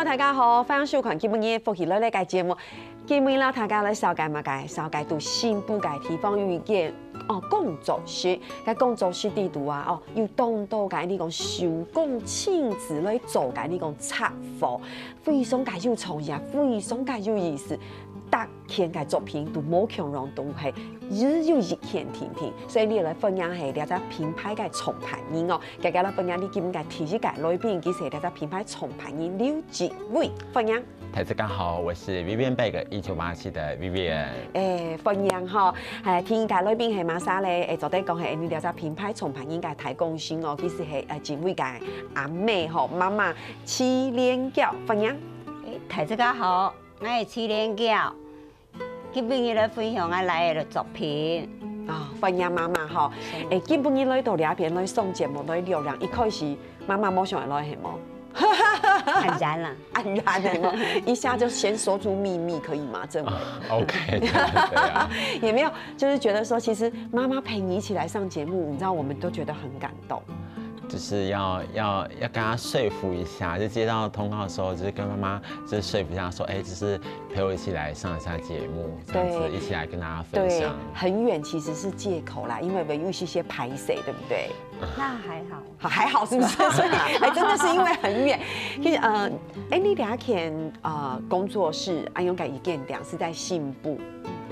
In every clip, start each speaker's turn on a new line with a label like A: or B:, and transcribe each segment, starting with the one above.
A: 大家好，欢迎收看今日福喜乐乐嘅节目。今日啦，大家来了解嘛嘅，了解到新埔嘅地方有嘅工作室，嘅工作室地度啊，要當到嘅呢個手工親自來做嘅呢個插貨，非常嘅有創意，非常嘅有意思。大件嘅作品都冇強容都係只有一件天天，所以你來分享係了解品牌嘅創辦人哦。大家來分享你基本嘅提示嘅來賓，其實了解品牌創辦人劉志偉分享。
B: 大家好，我是 Vivian Bag1987的 Vivian。
A: 分享哈，天界來賓係馬莎咧，昨天講係你了解品牌創辦人嘅大貢獻哦，其實係志偉嘅阿妹吼媽媽七連腳分享。
C: 大家好，我係七連腳。今日來分享我來嘅作品
A: 分享媽媽吼，今日來到兩邊來上節目來聊聊，一開始媽媽冇想來係冇，
C: 安然啦，
A: 安然的嘛，一下就先說出秘密可以嗎？政委
B: ，OK， 對啊，
A: 也沒有，就是覺得說，其實媽媽陪你一起來上節目，你知道我們都覺得很感動。
B: 就是要跟他說服一下，就接到通告的時候，就是跟媽媽就是說服一下，說，就是陪我一起來上一下節目，這樣子一起來跟大家分享。
A: 很遠其實是借口啦，因為有一些排水，對不對？
C: 那還好，
A: 還好是不是？所以真的是因為很遠。其實你兩件工作室安永改一件店是在新埔，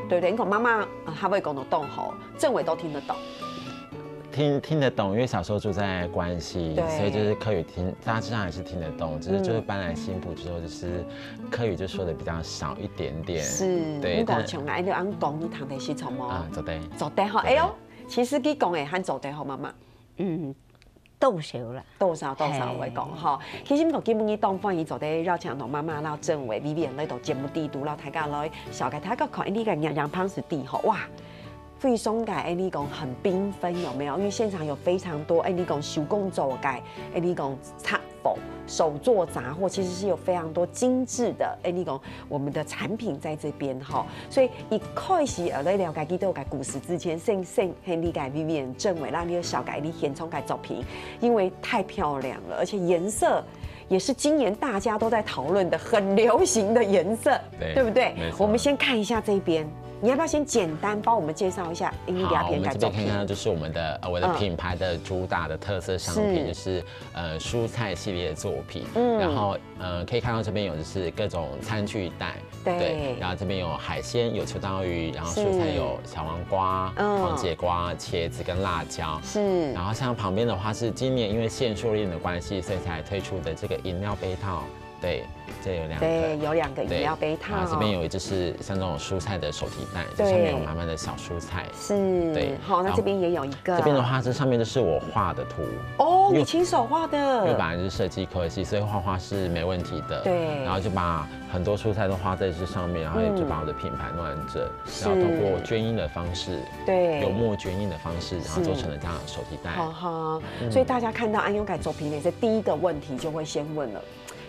A: 對不對？你講媽媽她會講得懂吼，政委都聽得懂。
B: 聽得懂，因為小時候住在關西，所以就是客語聽，大致上還是聽得懂。只是就是搬來新埔之後，就是客語就說的比較少一點點。是，對。你講從來就按講你堂弟是從麼？做地。做地好，哎呦，其實佢講嘅喊做地好媽媽。
C: 多少啦？
A: 多少會講哈。其實我基本上當翻伊做地邀請同媽媽撈政委 Vivian 來到節目地度，撈大家來小概大家看呢個樣胖是地好哇。非常嘅你講很繽紛，有沒有？因為現場有非常多你講手工做嘅你講插貨、手作雜貨，其實是有非常多精緻的你講我們的產品在這邊哈。所以一開始來了解幾多嘅故事之前，先係你嘅 Vivian 政委讓你小解你現場嘅作品，因為太漂亮了，而且顏色也是今年大家都在討論的很流行的顏色，對不對？我們先看一下這邊。你要不要先簡單幫我們介紹一下？
B: 好，我們這邊看看就是我的品牌的主打的特色商品，就是蔬菜系列的作品。然後可以看到這邊有就是各種餐具袋，對。然後這邊有海鮮，有秋刀魚，然後蔬菜有小黃瓜、黃節瓜、茄子跟辣椒。是。然後像旁邊的話是今年因為限塑令的關係，所以才推出的這個飲料杯套。對，這有兩個。對，
A: 有兩個飲料杯套。
B: 然後這邊有就是像這種蔬菜的手提袋，就上面有滿滿的小蔬菜。是。對。好，
A: 那這邊也有一個。
B: 這邊的話，這上面就是我畫的圖。
A: 哦，你親手畫的。
B: 因為本來就是設計科系，所以畫畫是沒問題的。對。然後就把很多蔬菜都畫在這上面，然後也就把我的品牌弄完整，然後通過絹印的方式，對，油墨絹印的方式，然後做成了這樣的手提袋。
A: 所以大家看到安永改作品呢，這第一個問題就會先問了。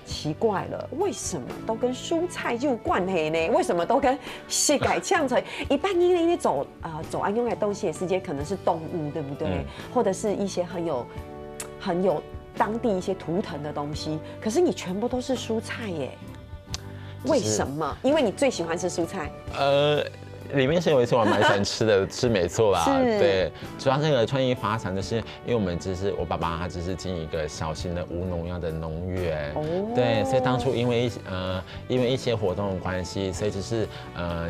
A: 奇怪了，為什麼都跟蔬菜有關係呢？為什麼都跟食改嗆成？一般因為走安永改東西的世界可能是動物，對不對？或者是一些很有當地一些圖騰的東西。可是你全部都是蔬菜耶？為什麼？因為你最喜歡吃蔬菜。
B: 裡面是有一些我蠻喜歡吃的，是沒錯啦。對，主要這個創意發展就是因為我們我爸爸他只是經營一個小型的無農藥的農園。哦。對，所以當初因為一些活動的關係，所以就是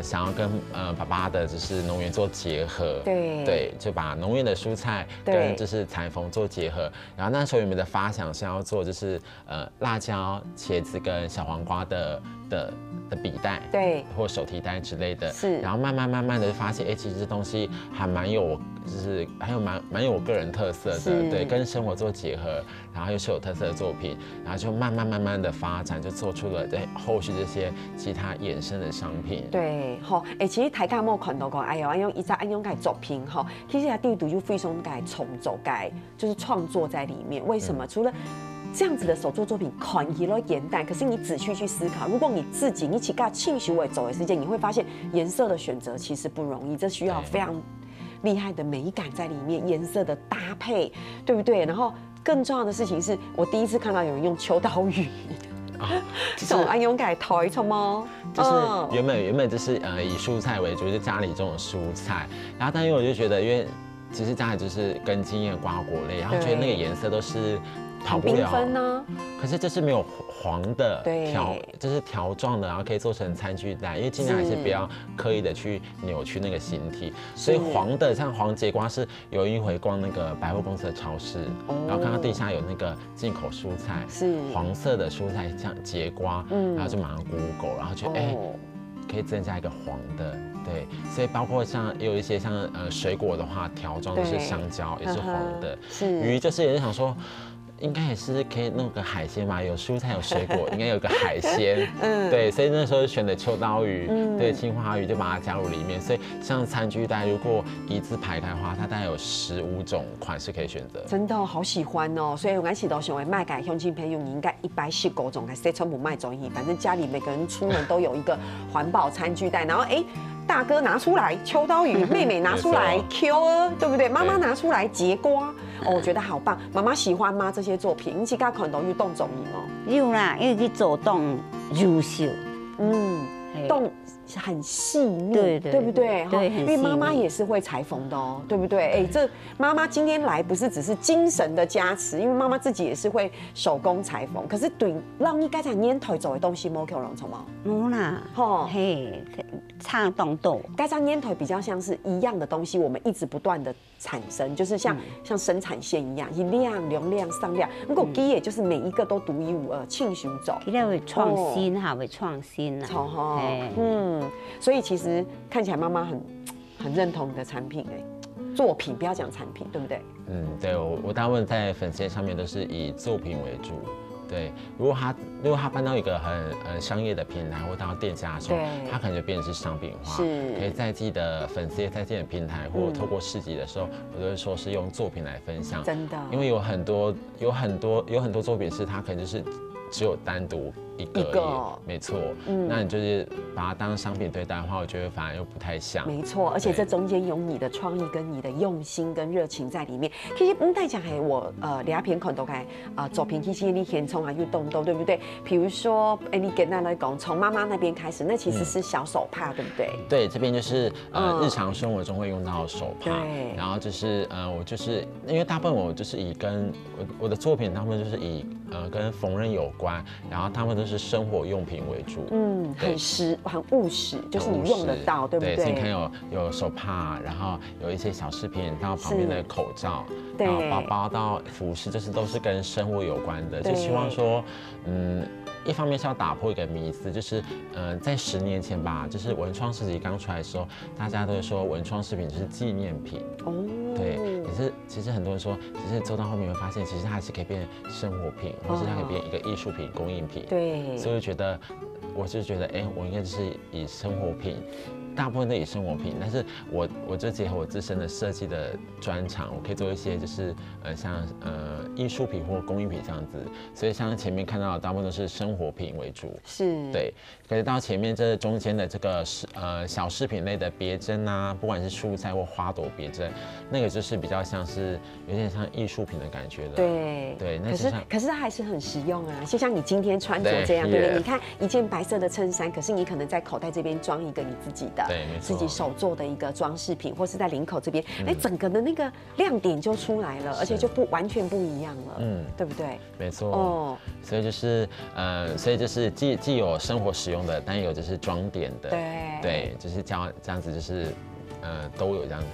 B: 想要跟爸爸的就是農園做結合。對。對，就把農園的蔬菜跟就是裁縫做結合。然後那時候我們的發想是要做就是辣椒、茄子跟小黃瓜的的笔袋，
A: 对，
B: 或手提袋之类的，
A: 是，
B: 然后慢慢的发现，其实这东西还蛮有，就是还有蛮有我个人特色的，对，跟生活做结合，然后又是有特色的作品，然后就慢慢的发展，就做出了后续这些其他衍生的商品。
A: 对，吼，其实大家有没有看到过？哎呦，安用一直安用改作品，吼，其实他第一度就非常改重奏改，就是创作在里面。为什么？除了这样子的手作作品看起来简单，可是你仔细去思考，如果你自己你起个庆许为走的时间，你会发现颜色的选择其实不容易，这需要非常厉害的美感在里面，颜色的搭配，对不对？然后更重要的事情是我第一次看到有人用秋刀鱼。这种安用改头一撮吗？
B: 就是原本就是以蔬菜为主，就是家里这种蔬菜，然后但因为我就觉得，因为其实家里就是根茎叶瓜果类，然后觉得那个颜色都是跑不了，
A: 缤纷呢。
B: 可是这是没有黄的
A: 对，
B: 就是条状的，然后可以做成餐具袋，因为尽量还是不要刻意的去扭曲那个形体。所以黄的像黄节瓜是有一回逛那个百货公司的超市，然后看到地下有那个进口蔬菜，是黄色的蔬菜像节瓜，然后就马上 Google， 然后就可以增加一个黄的。对，所以包括像也有一些像水果的话，条状的是香蕉，也是黄的。是鱼就是也是想说。应该也是可以弄个海鲜嘛，有蔬菜有水果，应该有个海鲜。对，所以那时候选的秋刀鱼，对，青花鱼就把它加入里面。所以像餐具袋，如果一字排开的话，它大概有15种款式可以选择。
A: 真的好喜欢哦！所以我是都想为卖给乡亲朋友，你应该119种，该谁全部卖走一，反正家里每个人出门都有一个环保餐具袋，然后大哥拿出来秋刀鱼，妹妹拿出来 Q， 对不对？妈妈拿出来节瓜，我觉得好棒。妈妈喜欢吗？这些作品，你自己看到有动作吗？
C: 有啦，因为去做动优秀，
A: 动很细腻，对不对？对，因为妈妈也是会裁缝的哦，对不对？这妈妈今天来不是只是精神的加持，因为妈妈自己也是会手工裁缝。可是对让你刚才年头做的东西，没有容错吗？
C: 没啦，嘿，差动作。
A: 刚才年头比较像是一样的东西，我们一直不断的产生，就是像生产线一样，一量、两量、上量。如果基也就是每一个都独一无二，庆寻走，
C: 一定会创新哈，会创新
A: 啊。所以其实看起来妈妈很认同你的产品作品，不要讲产品，对不对？
B: 对，我大部分在粉丝上面都是以作品为主。对，如果他搬到一个很商业的平台或到店家的时候，他可能就变成是商品化。是，可以在自己的粉丝页、在自己的平台或透过市集的时候，我都会说是用作品来分享。
A: 真的，
B: 因为有很多作品是它可能就是只有单独一个而已，没错。那你就是把它当商品对待的话，我觉得反而又不太像。
A: 没错，而且这中间有你的创意、跟你的用心、跟热情在里面。其实不太讲我两篇看都该作品，其实你先从又动动，对不对？比如说你跟他来讲，从妈妈那边开始，那其实是小手帕，对不对？
B: 对，这边就是日常生活中会用到的手帕。对。然后就是我就是因为大部分我就是以跟我的作品，大部分就是以跟缝纫有关，然后他们都是生活用品为主，
A: 很务实，就是你用得到，对不对？
B: 对，你看有手帕，然后有一些小饰品，到旁边的口罩，然后包包到服饰，就是都是跟生活有关的，就希望说，一方面是要打破一个迷思，就是在10年前吧，就是文创市集刚出来的时候，大家都会说文创饰品就是纪念品。对，可是其实很多人说，其实做到后面会发现，其实它还是可以变生活品，或是它可以变一个艺术品、工艺品。对，所以我就觉得，我应该就是以生活品。大部分都以生活品，但是我就结合我自身的设计的专长，我可以做一些就是像艺术品或工艺品这样子，所以像前面看到的大部分都是生活品为主，是对。可是到前面这中间的这个小饰品类的别针啊，不管是蔬菜或花朵别针，那个就是比较像是有点像艺术品的感觉的。对，
A: 可是它还是很实用啊，就像你今天穿着这样，对不对？你看一件白色的衬衫，可是你可能在口袋这边装一个你自己的。
B: 对，
A: 自己手做的一个装饰品，或是在领口这边，整个的那个亮点就出来了，而且就完全不一样了，对不对？
B: 没错，所以就是既有生活使用的，但有就是装点的，对，就是这样子，就是都有这样子。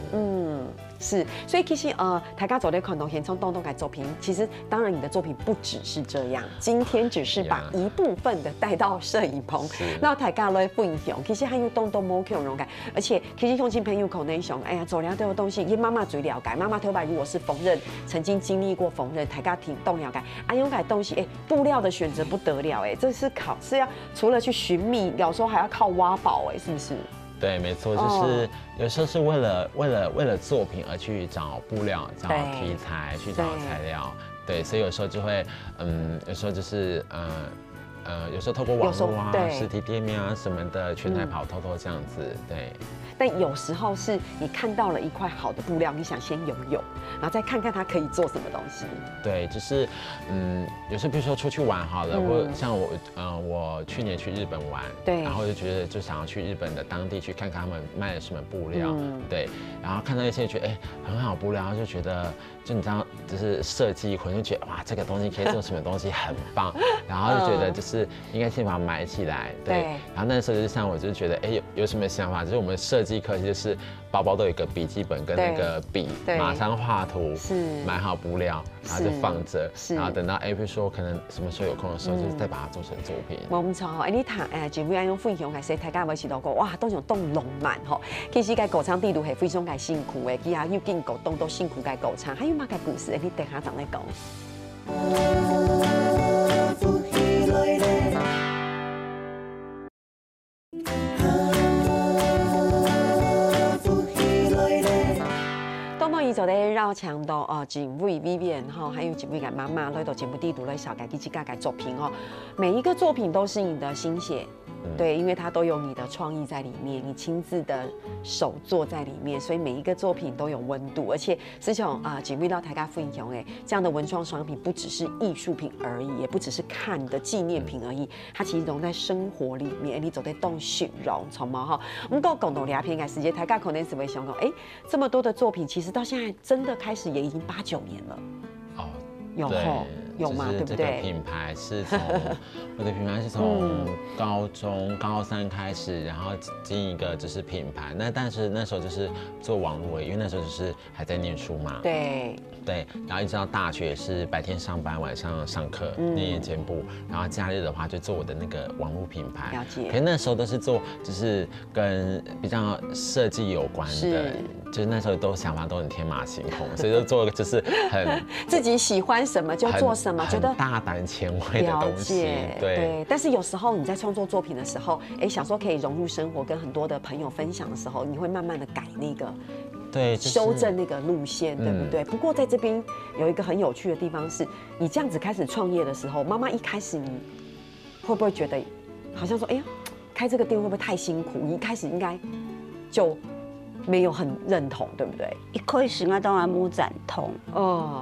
A: 是，所以其实大家做在看到现场动的作品，其实当然你的作品不只是这样，今天只是把一部分的带到摄影棚，然后大家来分享，其实还有动没可能解，而且其实乡亲朋友可能想，哎呀，做了都有东西，因为妈妈最了解，妈妈头发如果是缝纫，曾经经历过缝纫，大家挺动了解，用改东西，布料的选择不得了，这是要除了去寻觅，有时候还要靠挖宝，是不是？
B: 对，没错，就是有时候是为了作品而去找布料、找题材、去找材料，对，所以有时候就会，有时候就是有时候透过网络啊、实体店面啊什么的，全台跑偷这样子，对。
A: 但有时候是你看到了一块好的布料，你想先拥有，然后再看看它可以做什么东西。对，
B: 就是有时候比如说出去玩好了，或像我去年去日本玩，对，然后就觉得就想要去日本的当地去看看他们卖的什么布料，对，然后看到一些觉得很好布料，然后就觉得就你知道就是设计一会就觉得哇这个东西可以做什么东西很棒，然后就觉得就是应该先把它买起来，对，然后那时候就是像我就觉得有什么想法，就是我们设计课就是包包都有一个笔记本跟那个笔，马上画图，买好布料，然后就放着，然后等到比如说可能什么时候有空的时候，就是再把它做成作品。
A: 冇错，你谈前面用分享嘅时，大家有时都讲哇，都像动浪漫吼。其实嘅歌唱地图係非常嘅辛苦嘅，其他要經過動都辛苦嘅歌唱，還有乜嘅故事？你等下再嚟講。伊就咧绕墙到警卫 Vivian 哈，还有警卫嘅妈妈来到节目地图来小改自己改作品哦，每一个作品都是你的心血，对，因为它都有你的创意在里面，你亲自的手做在里面，所以每一个作品都有温度，而且是从警卫到大家分享这样的文创商品不只是艺术品而已，也不只是看的纪念品而已，它其实融在生活里面，你走在动形容，从嘛哈，我们讲到两片嘅时间，大家可能是会想讲，这么多的作品，其实到现在真的开始也已经8、9年了。哦，有吼。有吗？对不对？
B: 这个品牌是从我的品牌是从高3开始，然后进一个就是品牌。但是那时候就是做网络，因为那时候就是还在念书嘛。
A: 对。
B: 然后一直到大学是白天上班，晚上上课念夜间部，然后假日的话就做我的那个网络品牌。
A: 了解。
B: 可是那时候都是做就是跟比较设计有关的，就是那时候都想法都很天马行空，所以就做就是很
A: 自己喜欢什么就做什么。觉得
B: 大胆前卫的东西，对。
A: 但是有时候你在创作作品的时候，想说可以融入生活，跟很多的朋友分享的时候，你会慢慢的改那个，
B: 对，
A: 修正那个路线，对不对？不过在这边有一个很有趣的地方是，你这样子开始创业的时候，妈妈一开始你会不会觉得，好像说，哎呀，开这个店会不会太辛苦？你一开始应该就没有很认同，对不对？
C: 一开始我当然冇赞同，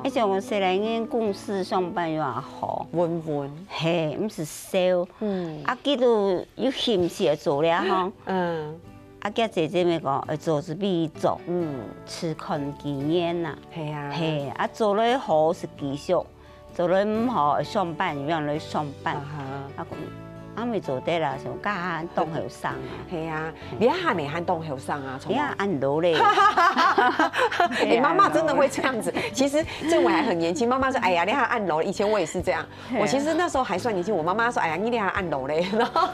C: 而且我虽然间公司上班又好，
A: 稳，
C: 嘿，唔是少，记到有兴趣做了吼，叫姐姐们讲，做是必做，吃看经验呐，
A: 系啊，
C: 嘿，做了好是继续，做了唔好上班一样来上班，未做得啦，像家喊当后生啊，
A: 系啊，你还没喊当后生啊，
C: 你按老嘞，
A: 妈妈真的会这样子。其实这我还很年轻，妈妈说：“哎呀，你还按楼。”以前我也是这样，我其实那时候还算年轻。我妈妈说：“哎呀，你还按楼嘞。”然后，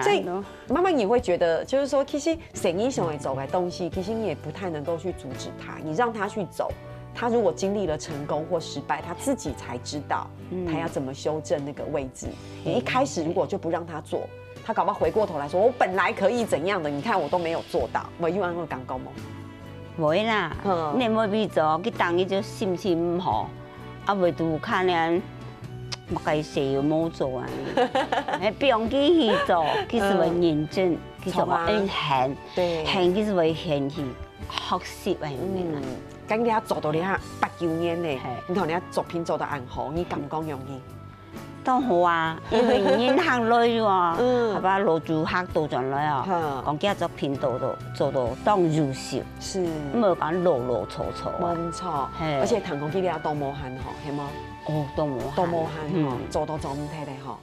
A: 所以妈妈也会觉得，就是说，其实生意上会走的东西，其实你也不太能够去阻止他，你让他去走。他如果经历了成功或失败，他自己才知道他要怎么修正那个位置。你一开始如果就不让他做，他搞不好回过头来说：“我本来可以怎样的，你看我都没有做到。”我有安个讲过吗？
C: 袂啦，你冇必做，佢当伊就心情唔好，袂拄看人，我该事又冇做啊，不用去做，其實會認真，其實話行，其實會行去學習啊，
A: 咁你做到你8、9年呢，你同你作品做到安好，你敢講容易？
C: 當好啊，因為人行來喎，係吧？攞住客到進來啊，講幾作品做到當優秀，
A: 是，
C: 唔係講落錯錯。
A: 冇錯，而且彈講幾啲啊，都冇限嗬，係冇？
C: 哦，都冇限嗬，
A: 做到做唔睇咧嗬。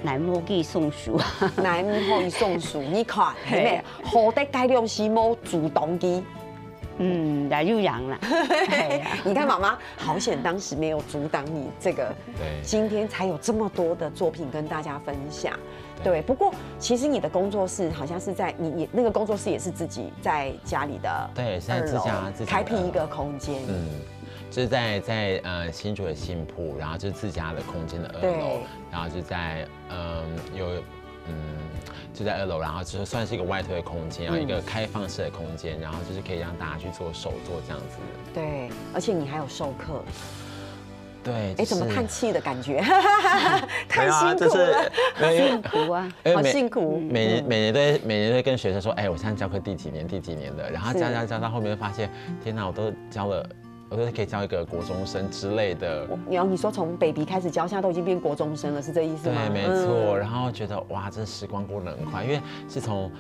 C: 乃莫给送书，
A: 乃莫可以送书，你看，係咪？好的改良是冇主動機。
C: 那就养了。
A: 你看，妈妈好险，当时没有阻挡你这个，
B: 对，
A: 今天才有这么多的作品跟大家分享。对，不过其实你的工作室好像是在你那个工作室也是自己在家里的
B: 对，是在自家
A: 开辟一个空间。
B: 就是在新竹的新埔，然后就是自家的空间的2楼，然后就在就在2楼，然后就算是一个外推的空间，然后一个开放式的空间，然后就是可以让大家去做手作这样子。
A: 对，而且你还有授课。
B: 对，
A: 怎么叹气的感觉？太辛苦了，
C: 辛苦啊，
A: 好辛苦。
B: 每年都会跟学生说，我现在教课第几年的，然后教到后面发现，天哪，我都教了。我都可以教一个国中生之类的。
A: 你说从 baby 开始教，现在都已经变国中生了，是这意思吗？
B: 对，没错。然后觉得哇，这时光过得很快，因为是从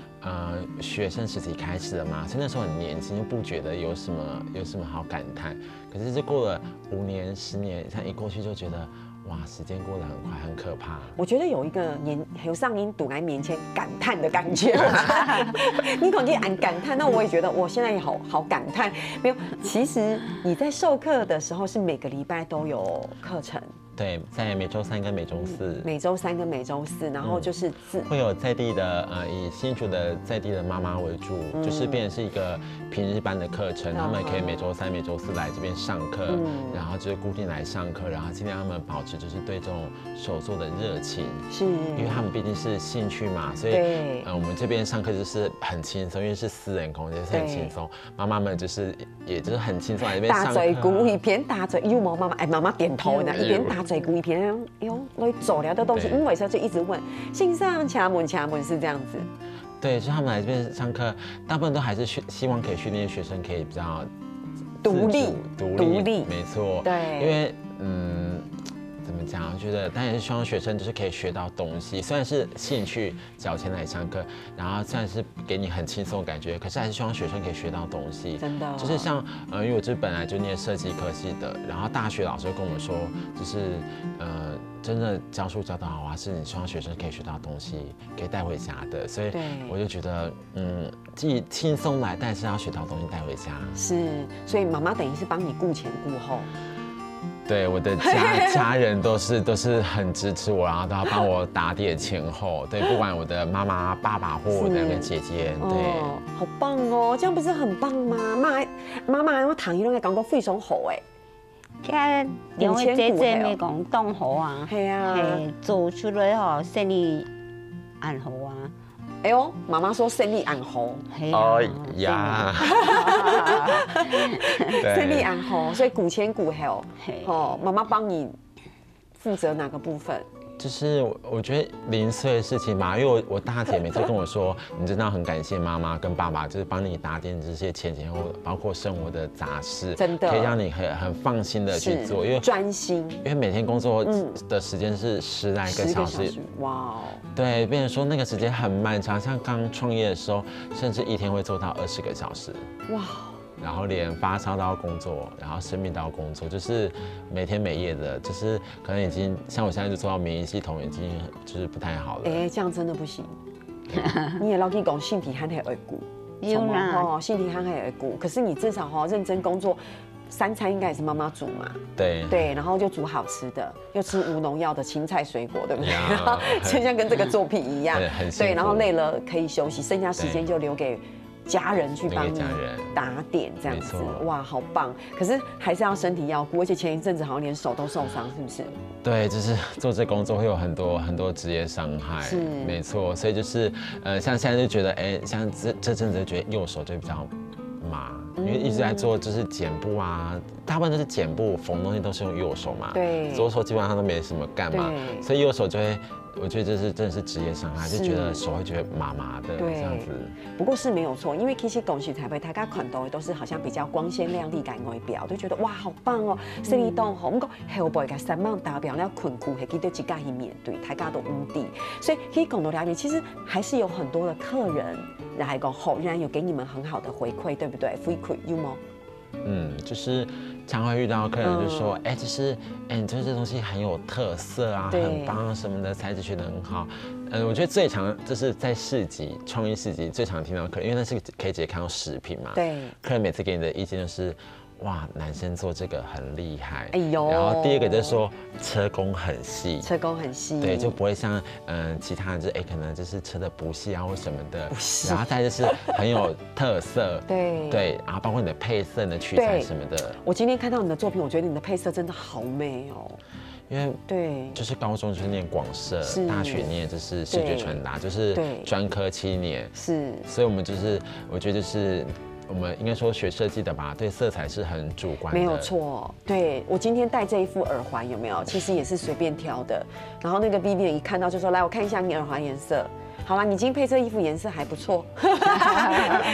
B: 学生时期开始的嘛，所以那时候很年轻，就不觉得有什么好感叹。可是这过了5年、10年，像一过去就觉得。哇，时间过得很快，很可怕。
A: 我觉得有一个有上音堵来面前感叹的感觉。你可以按感叹，那我也觉得我现在也好感叹。没有，其实你在授课的时候是每个礼拜都有课程。
B: 对，在每周3跟每周4，
A: 每周3跟每周4，然后就是
B: 会有在地的以新竹的在地的妈妈为主，就是变成是一个平日班的课程，他们可以每周3、每周4来这边上课，然后就是固定来上课，然后尽量他们保持就是对这种手作的热情，
A: 是，
B: 因为他们毕竟是兴趣嘛，所以我们这边上课就是很轻松，因为是私人空间，是很轻松，妈妈们也就是很轻松来这边上课，
A: 打嘴鼓一边打嘴，有冇妈妈？妈妈点头呢，一边打嘴鼓一边我走了的东西，因为就一直问，线上掐门是这样子。
B: 对，就他们来这边上课，大部分都还是希望可以训练学生可以比较
A: 独立，
B: 没错。
A: 对，
B: 因为怎么讲？我觉得当然是希望学生就是可以学到东西，虽然是兴趣缴钱来上课，然后虽然是给你很轻松的感觉，可是还是希望学生可以学到东西。
A: 真的，
B: 就是像因为我这本来就念设计科系的，然后大学老师就跟我们说，就是真的教书教得好啊，是你希望学生可以学到东西，可以带回家的。所以我就觉得，既轻松来，但是要学到东西带回家。
A: 是，所以妈妈等于是帮你顾前顾后。
B: 对，我的家人都是很支持我，然后都要帮我打点前后。对，不管我的妈妈、爸爸或我的姐姐，对，
A: 好棒哦，这样不是很棒吗？妈妈，我堂姨拢会讲过非常好哎。
C: 佢两位姐姐咪讲当好啊，
A: 系啊，
C: 做出来吼生意很好啊。
A: 哎呦，妈妈说生意很好，
B: 哦呀，
A: 生意很好，所以顾前顾后，哦，妈妈帮你负责哪个部分？
B: 就是我觉得零碎的事情嘛，因为我大姐每次跟我说，你真的很感谢妈妈跟爸爸，就是帮你打点这些前后，包括生活的杂事，
A: 真的
B: 可以让你很放心的去做，因为
A: 专心，
B: 因为每天工作的时间是10来个小时，
A: 哇哦，
B: 对，变成说那个时间很漫长，像刚创业的时候，甚至一天会做到20个小时，哇。然后连发烧都要工作，然后生病都要工作，就是每天每夜的，就是可能已经像我现在就做到免疫系统已经就是不太好了。
A: 这样真的不行。你也老可以讲身体还会顾，
C: 有啦，
A: 身体还会顾。可是你至少认真工作，3餐应该也是妈妈煮嘛。
B: 对，
A: 然后就煮好吃的，又吃无农药的青菜水果，对不对？就像跟这个作品一样，对，然后累了可以休息，剩下时间就留给家人去帮你打点这样子，哇，好棒！可是还是要身体要顾，而且前一阵子好像连手都受伤，是不是？
B: 对，就是做这工作会有很多职业伤害，是没错。所以就是像现在就觉得，像这阵子就觉得右手就比较麻，因为一直在做就是剪布啊，大部分都是剪布缝东西都是用右手嘛，
A: 对，
B: 左手基本上都没什么干嘛，所以右手就会。我觉得这是真的是职业伤害，就觉得手会觉得麻麻的这样子。
A: 不过是没有错，因为其实恭喜台北大家看到的都是好像比较光鲜亮丽、感外表，就觉得哇好棒哦，生意都好。不过后背个3万达标了困苦，还记得自己去面对，大家都无敌。所以可以讲到了解，其实还是有很多的客人来讲后，仍然有给你们很好的回馈，对不对？回馈有吗？
B: 就是常会遇到客人就说，就是你做这东西很有特色啊，很棒什么的，材质选得很好。我觉得最常就是在市集、创意市集最常听到客人，因为那是可以直接看到食品嘛。
A: 对。客
B: 人每次给你的意见就是，哇，男生做这个很厉害。哎呦。然后第二个就是说车工很细。
A: 车工很细。
B: 对，就不会像其他人就是可能就是车的不细啊或什么的。不细。然后再就是很有特色。对。对，然后包括你的配色、你的取材什么的。
A: 我今天看到你的作品，我觉得你的配色真的好美哦。
B: 因为对，就是高中就是念广设，大学念就是视觉传达，就是专科7年，是，所以我们就是我觉得就是我们应该说学设计的吧，对色彩是很主观的，
A: 没有错。对我今天戴这一副耳环有没有？其实也是随便挑的，然后那个 Vivian 一看到就说：“来，我看一下你耳环颜色。”好啦，你今天配这衣服颜色还不错，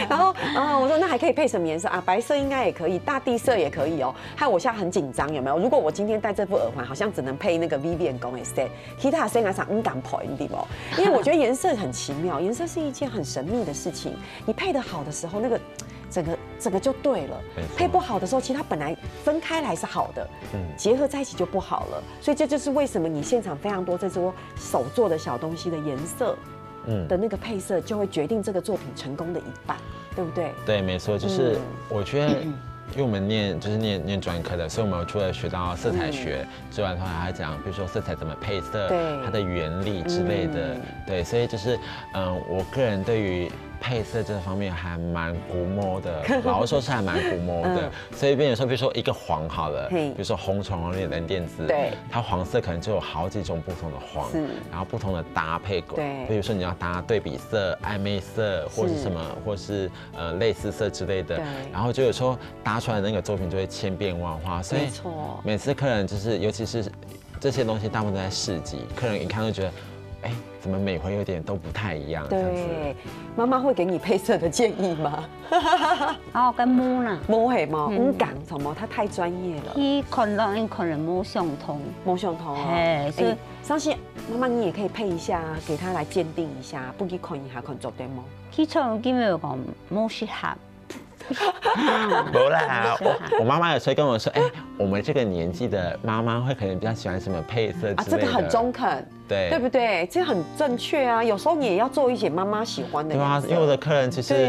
A: 然后我说那还可以配什么颜色啊？白色应该也可以，大地色也可以哦。害我现在很紧张，有没有？如果我今天戴这副耳环，好像只能配那个 Vivian 讲的色，其他色上敢配你不？因为我觉得颜色很奇妙，颜色是一件很神秘的事情。你配得好的时候，那个整个就对了；配不好的时候，其实它本来分开来是好的，结合在一起就不好了。所以这就是为什么你现场非常多这种手做的小东西的颜色。的那个配色就会决定这个作品成功的一半，对不对？
B: 对，没错，就是我觉得，因为我们念专科的，所以我们除了学到色彩学之外的话，还讲比如说色彩怎么配色，它的原理之类的，对，所以就是我个人对于配色这方面还蛮古摸的，老实说是还蛮古摸的。所以变成说，比如说一个黄好了，比如说红橙黄绿蓝靛紫，对，它黄色可能就有好几种不同的黄，然后不同的搭配，对，比如说你要搭对比色、暧昧色，或是什么，或是类似色之类的，然后就有时候搭出来的那个作品就会千变万化。所以每次客人就是，尤其是这些东西大部分都在市集，客人一看就觉得，怎么每回有点都不太一样？
A: 对，妈妈会给你配色的建议吗？
C: 跟摸啦，
A: 摸係嘛，敢什么？他太专业了。
C: 佢可能摸相同，
A: 摸相同哦。所以相信妈妈你也可以配一下，给他来鉴定一下，不去看一下看做对吗？
C: 佢從基本講摸適合。
B: 不啦，我妈妈有时候跟我说，我们这个年纪的妈妈会可能比较喜欢什么配色之类的。
A: 这个很中肯，对不对？这很正确啊。有时候你也要做一些妈妈喜欢的。
B: 对啊，因为我的客人其实，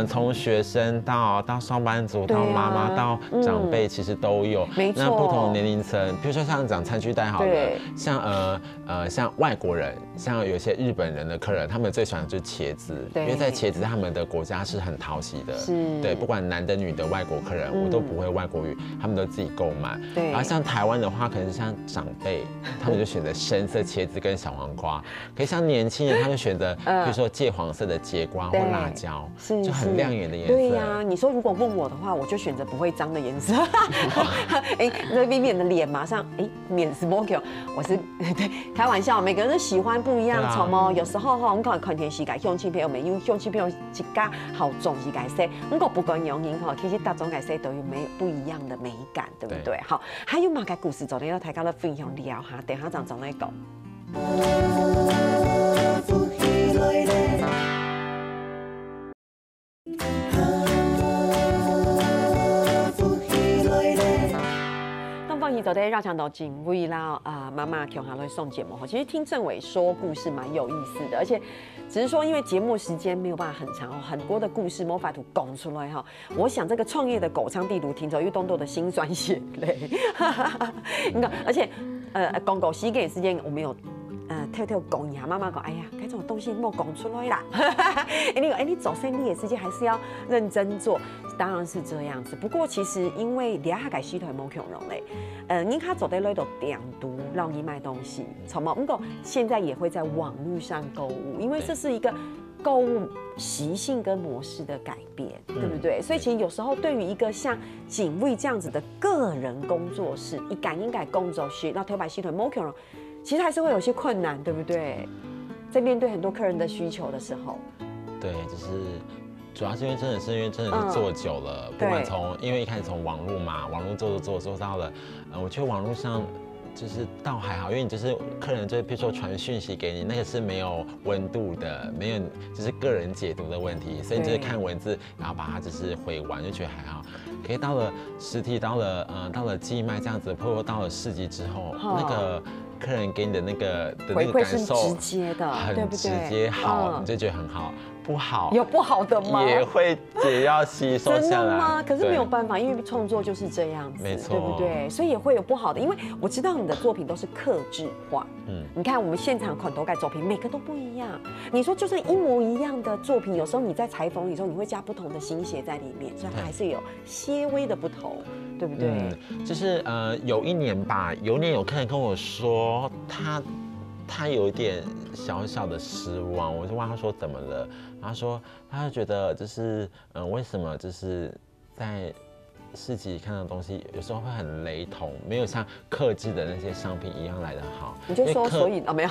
B: 从学生到上班族，到妈妈，到长辈，其实都有。没错。那不同年龄层，比如说像讲餐具袋好了，像外国人，像有些日本人的客人，他们最喜欢的就是茄子，因为在茄子他们的国家是很讨喜的。是。对，不管男的女的外国客人，我都不会外国语，他们都自己购买。对。然后像台湾的话，可能是像长辈，他们就选择深色茄子跟小黄瓜。可以像年轻人，他们选择，比如说芥黄色的节瓜或辣椒，就很亮眼的颜色。
A: 对呀，你说如果问我的话，我就选择不会脏的颜色。那 Vivian 的脸马上，脸 smoky， 我是对开玩笑，每个人都喜欢不一样。有时候我们看电视，香气片有没有香气片一家好重是改色，不管用因其实大众改色都有不一样的美感，对不对？好，还有嘛个故事，昨天要大家来分享聊下，等下再来讲。昨天绕墙到警卫啦妈妈强下来送节目其实听政委说故事蛮有意思的，而且只是说因为节目时间没有办法很长很多的故事没法讲出来我想这个创业的狗仓地图听着又动动的辛酸血泪，你看，而且讲狗时间时间我们有。跳讲一下，妈妈讲，哎呀，这种东西莫讲出来啦。你走生意的事情还是要认真做，当然是这样子。不过其实因为俩下改系统冇强容嘞，你看走在那度点读让你买东西，从冇，不过现在也会在网络上购物，因为这是一个购物习性跟模式的改变，对不对？所以其实有时候对于一个像警卫这样子的个人工作室，一改工作室，那头摆系统冇强容。其实还是会有些困难，对不对？在面对很多客人的需求的时候，
B: 对，就是主要是因为真的是做久了，不管因为一开始从网络嘛，网络做到了，我觉得网络上就是倒还好，因为你就是客人就比如说传讯息给你，那个是没有温度的，没有就是个人解读的问题，所以你就是看文字，然后把它就是回完，就觉得还好。可是到了实体，到了寄卖这样子，或者到了市集之后，那个客人给你的那个
A: 感受
B: 直
A: 接的，
B: 很直接，好，你就觉得很好。不好
A: 有不好的吗？
B: 也会要吸收下来。真的
A: 吗？可是没有办法，因为创作就是这样子，
B: 没错，
A: 对不对？所以也会有不好的，因为我知道你的作品都是客制化。你看我们现场款头盖作品，每个都不一样。你说就算一模一样的作品，有时候你在裁缝的时候，你会加不同的心血在里面，所以它还是有些微的不同，对不对？
B: 就是有一年吧，有客人跟我说他有一点小小的失望，我就问他说怎么了，他说他就觉得就是为什么就是在市集看到的东西有时候会很雷同，没有像客制的那些商品一样来得好。
A: 你就说所以没有，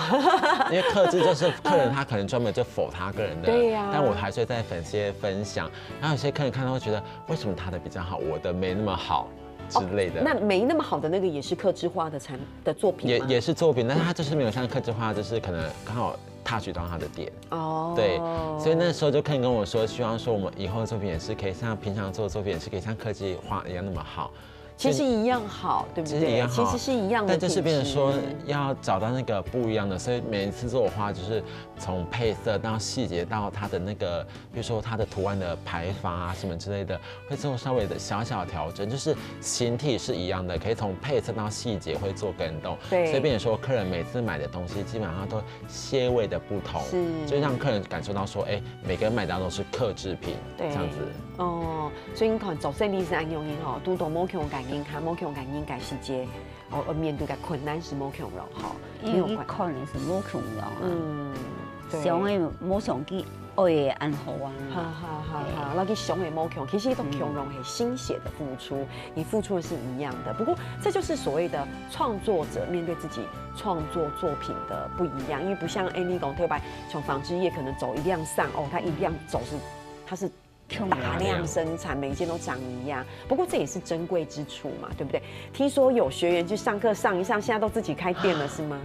B: 因为客制就是客人他可能专门就否他个人的，
A: 对呀。
B: 但我还是会在粉丝分享，然后有些客人看到会觉得为什么他的比较好，我的没那么好。之类的，
A: 那没那么好的那个也是客制化的作品吗？
B: 也是作品，但是它就是没有像客制化，就是可能刚好 touch 到他的点。哦，对，所以那时候就客人跟我说，希望说我们以后的作品也是可以像平常做的作品，也是可以像科技化一样那么好。
A: 其实一样好，对不对？其实是一样的，
B: 但就是变成说要找到那个不一样的，所以每一次做的话，就是从配色到细节到它的那个，比如说它的图案的排法啊什么之类的，会做稍微的小小调整。就是形体是一样的，可以从配色到细节会做更动。
A: 对，
B: 所以变成说客人每次买的东西基本上都些微的不同，就让客人感受到说，哎，每个人买到都是客制品，这样子。
A: 哦，所以你看做生意是按用因吼，拄到某强感应卡，某强感应改细节，面对的困难是某强了哈，
C: 没有可能是某强了想的某强去爱安好啊，
A: 好，那去想的某强，其实都强融是心血的付出，你付出的是一样的。不过这就是所谓的创作者面对自己创作作品的不一样，因为不像你讲特别从纺织业可能走一辆上它一辆走是它是。大量生产，每一件都长一样。不过这也是珍贵之处嘛，对不对？听说有学员去上课上一上，现在都自己开店了，是吗？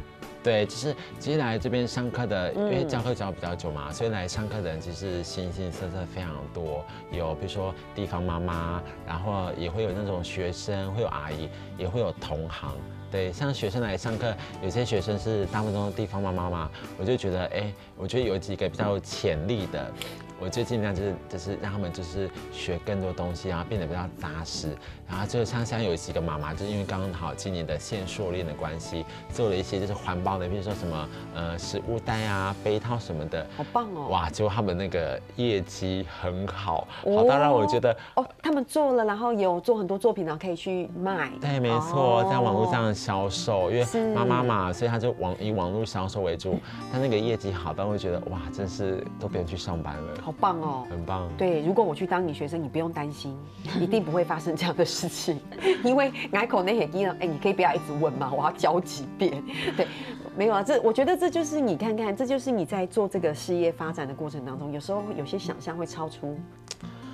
B: 对，就是其实来这边上课的，因为教课教比较久嘛，所以来上课的人其实形形色色非常多。有比如说地方妈妈，然后也会有那种学生，会有阿姨，也会有同行。对，像学生来上课，有些学生是大部分都是地方妈妈嘛，我就觉得，我觉得有几个比较有潜力的。我最尽量就是让他们就是学更多东西，然后变得比较扎实。然后就像现在有几个妈妈，就是因为刚好今年的限塑令的关系，做了一些就是环保的，比如说什么食物袋啊、杯套什么的，
A: 好棒哦！
B: 哇，结果他们那个业绩很好，好到让我觉得
A: 他们做了，然后有做很多作品，然后可以去卖。
B: 对，没错，在网络上销售，因为妈妈嘛，所以他就以网络销售为主，但那个业绩好到会觉得哇，真是都不用去上班了。
A: 好棒哦，
B: 很棒。
A: 对，如果我去当你学生，你不用担心，一定不会发生这样的事情，因为隘口那些技能，你可以不要一直问嘛，我要教几遍。对，没有啊，我觉得这就是你看看，这就是你在做这个事业发展的过程当中，有时候有些想象会超出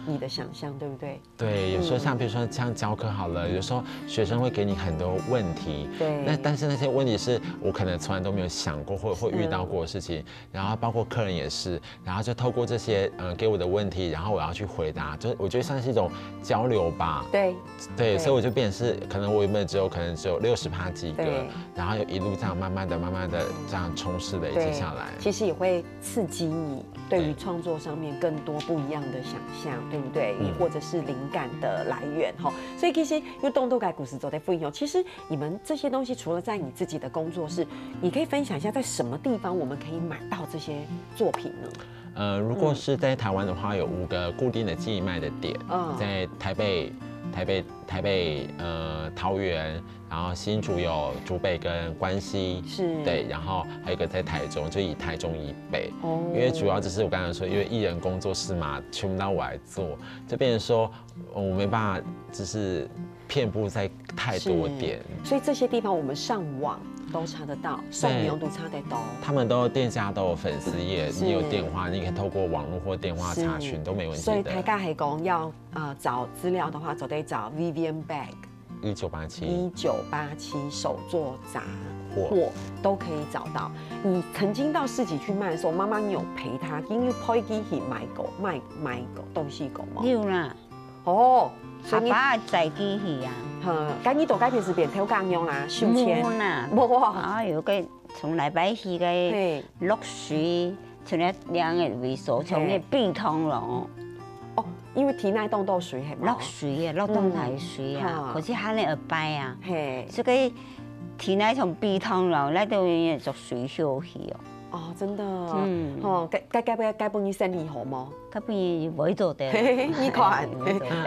A: 你的想象，对不对？
B: 对，有时候像比如说像教课好了，有时候学生会给你很多问题，
A: 对，
B: 但是那些问题是我可能从来都没有想过或遇到过的事情，然后包括客人也是，然后就透过这些给我的问题，然后我要去回答，就我觉得算是一种交流吧。对，所以我就变成是可能我原本可能只有60%及格，然后一路这样慢慢的这样充实累积下来，
A: 其实也会刺激你对于创作上面更多不一样的想象。对不对？或者是灵感的来源哈，所以其实因为动改故事走在复印哦，其实你们这些东西除了在你自己的工作室，你可以分享一下在什么地方我们可以买到这些作品呢？
B: 如果是在台湾的话，有5个固定的寄卖的点，在台北、桃园，然后新竹有竹北跟关西，对，然后还有一个在台中，就以台中以北，因为主要就是我刚才说，因为艺人工作室嘛，全部都我来做，就变成说我没办法，就是遍布在太多点，
A: 所以这些地方我们上网都查得到，送牛都查得到。
B: 他们店家都有粉丝页，你有电话，你可以透过网络或电话查询都没问题的。
A: 所以台大黑工要找资料的话，就得找 Vivian Bag。
B: 1987
A: 手作杂货都可以找到。你曾经到市集去卖的时候，妈妈你有陪她，因为可以去买东西狗吗？
C: 有啦。
A: 哦，
C: 所以爸在机器啊。
A: 今年大改变是变偷工用啦，收钱。
C: 无啦，
A: 无啊。
C: 啊，有个从礼拜四个落水，像咧两个位所从个避通龙。
A: 哦，因为体内冻都水系
C: 落水啊，落冻台水啊，可是喊你拜啊，所以体内从避通龙，那都要做水休息哦。
A: 哦，真的，该帮你生理好吗？
C: 该帮你会做的。
A: 你看，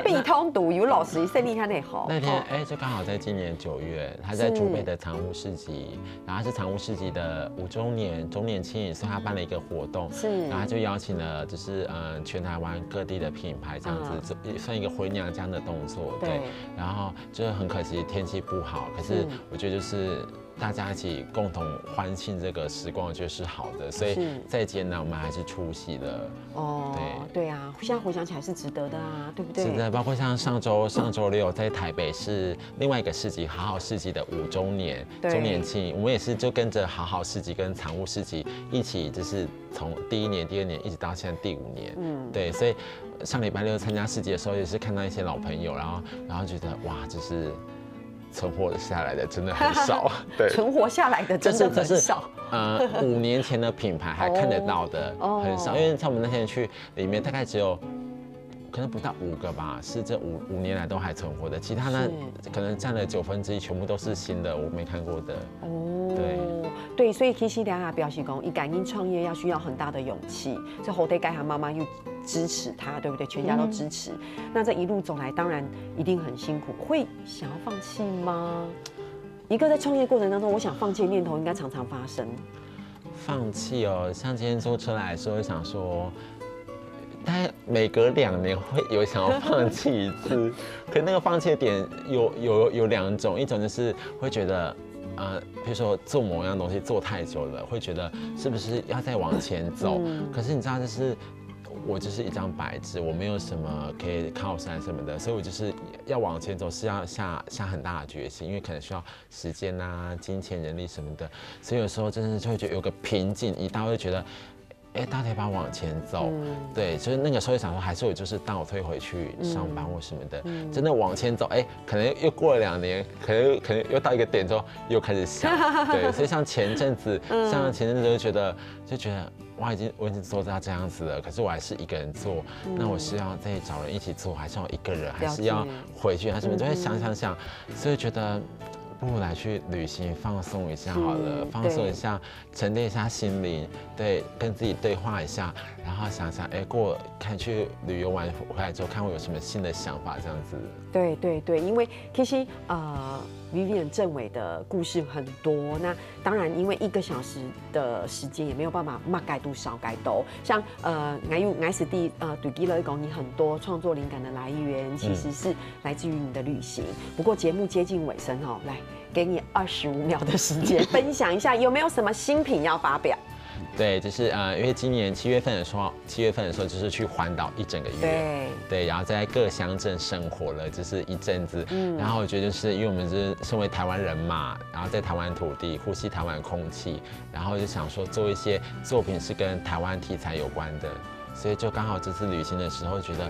A: 避通毒有老师生理还得好。
B: 那天就刚好在今年9月，他在竹北的藏屋市集，然后是藏屋市集的5周年庆，所以他办了一个活动，然后他就邀请了就是全台湾各地的品牌这样子，算一个回娘家的动作，对。然后就是很可惜天气不好，可是我觉得就是大家一起共同欢庆这个时光，我觉得是好的，所以再艰难我们还是出席了。
A: 哦，对啊，现在回想起来是值得的啊，对不对？
B: 是的，包括像上周六在台北是另外一个市集好好市集的5周年庆，我们也是就跟着好好市集跟藏屋市集一起，就是从第1年、第2年一直到现在第5年，对，所以上礼拜六参加市集的时候也是看到一些老朋友，然后觉得哇，就是存活下来的真的很少，对，
A: 存活下来的真的很少。
B: 5年前的品牌还看得到的很少，因为像我们那天去里面大概只有可能不到5个吧，是这5年来都还存活的，其他呢可能占了1/9，全部都是新的，我没看过的。
A: 对，所以其实大家表示讲，一个人创业要需要很大的勇气，所以后代盖他妈妈又支持他，对不对？全家都支持。那这一路走来，当然一定很辛苦，会想要放弃吗？一个在创业过程当中，我想放弃的念头应该常常发生。
B: 放弃哦，像今天坐车来的时候，想说，大概每隔2年会有想要放弃一次，可那个放弃的点有2种，一种就是会觉得。比如说做某样东西做太久了，会觉得是不是要再往前走？可是你知道，就是我就是一张白纸，我没有什么可以靠山什么的，所以我就是要往前走，是要下很大的决心，因为可能需要时间啊、金钱、人力什么的，所以有时候真的就会觉得有个瓶颈一到，会觉得。大腿把往前走，对，就是那个时候想说，还是我就是倒退回去上班或什么的，真的往前走，可能又过了2年，可能又到一个点之后又开始想，对，所以像前阵子就觉得我已经做到这样子了，可是我还是一个人做，那我是要再找人一起做，还是要一个人，还是要回去，还是什么，就会想，所以觉得。不如来去旅行，放松一下好了，放松一下，沉淀一下心灵，对，跟自己对话一下，然后想想，看去旅游完回来之后，看我有什么新的想法，这样子。
A: 对，因为其实Vivian 政委的故事很多，那当然因为1个小时的时间也没有办法嘛改读少改读，像我是对基乐讲，你很多创作灵感的来源其实是来自于你的旅行。不过节目接近尾声哦，来给你25秒的时间分享一下有没有什么新品要发表。
B: 对，就是因为今年7月份的时候就是去环岛1整个月，对，然后在各乡镇生活了就是一阵子，然后我觉得就是因为我们是身为台湾人嘛，然后在台湾土地呼吸台湾空气，然后就想说做一些作品是跟台湾题材有关的，所以就刚好这次旅行的时候觉得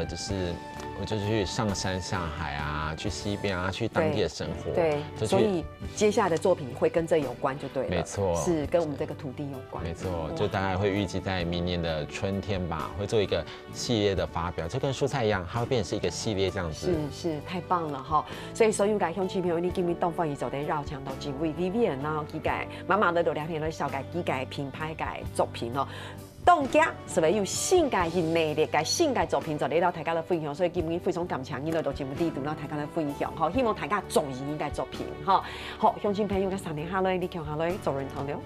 B: 就是我就去上山下海啊，去西边啊，去当地的生活。
A: 对，所以接下来的作品会跟这有关就对了。
B: 没错，
A: 是跟我们这个土地有关。
B: 没错，就大概会预计在明年的春天吧，会做一个系列的发表，就跟蔬菜一样，它会变成是一个系列这样子。
A: 是，太棒了哈！所以所有的乡亲朋友，你今日东方宇宙的绕墙到几位 Vivian， 然后几个慢慢的聊天来小改几个品牌改作品哦。当家是为有性格是内力嘅性格作品，就嚟到大家的分享，所以今日非常感谢你来到节目底，同到大家的分享，好，希望大家中意呢個作品，好，鄉親朋友嘅3年下來，你強下來做人頭了。